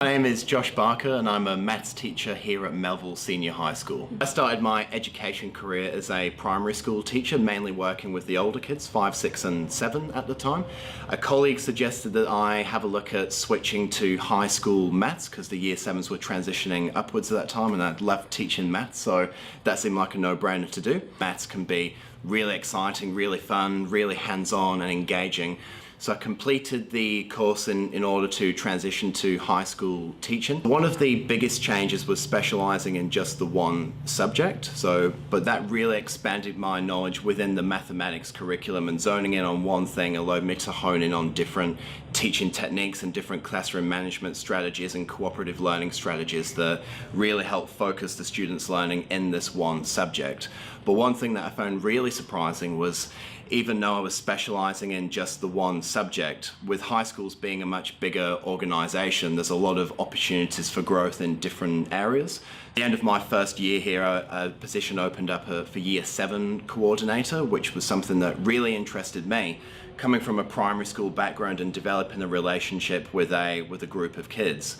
My name is Josh Barker and I'm a maths teacher here at Melville Senior High School. I started my education career as a primary school teacher, mainly working with the older kids, 5, 6 and 7 at the time. A colleague suggested that I have a look at switching to high school maths because the year 7s were transitioning upwards at that time and I loved teaching maths, so that seemed like a no-brainer to do. Maths can be really exciting, really fun, really hands-on and engaging. So I completed the course in order to transition to high school teaching. One of the biggest changes was specialising in just the one subject. But that really expanded my knowledge within the mathematics curriculum, and zoning in on one thing allowed me to hone in on different teaching techniques and different classroom management strategies and cooperative learning strategies that really help focus the students' learning in this one subject. But one thing that I found really surprising was, even though I was specialising in just the one subject, with high schools being a much bigger organisation, there's a lot of opportunities for growth in different areas. At the end of my first year here, a position opened up for Year 7 coordinator, which was something that really interested me, coming from a primary school background and developing a relationship with a group of kids.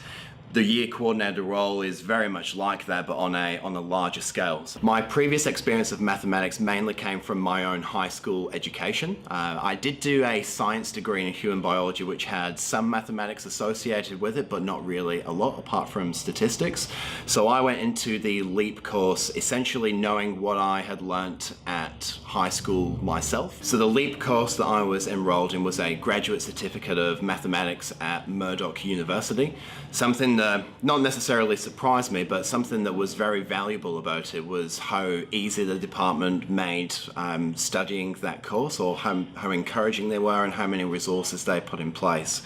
The year coordinator role is very much like that, but on a larger scale. So my previous experience of mathematics mainly came from my own high school education. I did do a science degree in human biology, which had some mathematics associated with it, but not really a lot apart from statistics. So I went into the LEAP course essentially knowing what I had learnt at high school myself. So the LEAP course that I was enrolled in was a graduate certificate of mathematics at Murdoch University. Something that not necessarily surprised me, but something that was very valuable about it was how easy the department made studying that course, or how encouraging they were and how many resources they put in place.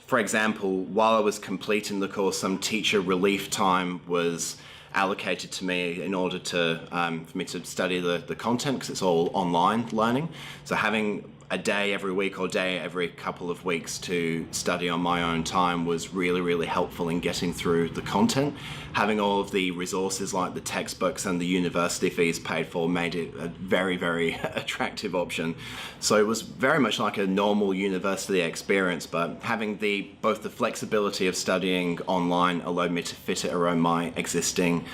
For example, while I was completing the course, some teacher relief time was allocated to me in order to for me to study the content, because it's all online learning. So having a day every week or day every couple of weeks to study on my own time was really, really helpful in getting through the content. Having all of the resources like the textbooks and the university fees paid for made it a very, very attractive option. So it was very much like a normal university experience, but having both the flexibility of studying online allowed me to fit it around my existing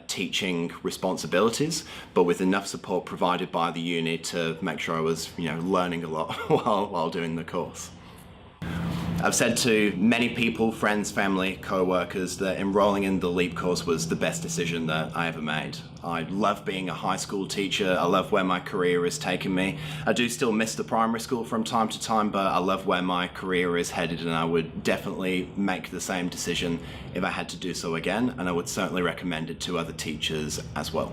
teaching responsibilities, but with enough support provided by the uni to make sure I was, learning a lot while doing the course. I've said to many people, friends, family, co-workers, that enrolling in the LEAP course was the best decision that I ever made. I love being a high school teacher. I love where my career is taking me. I do still miss the primary school from time to time, but I love where my career is headed, and I would definitely make the same decision if I had to do so again, and I would certainly recommend it to other teachers as well.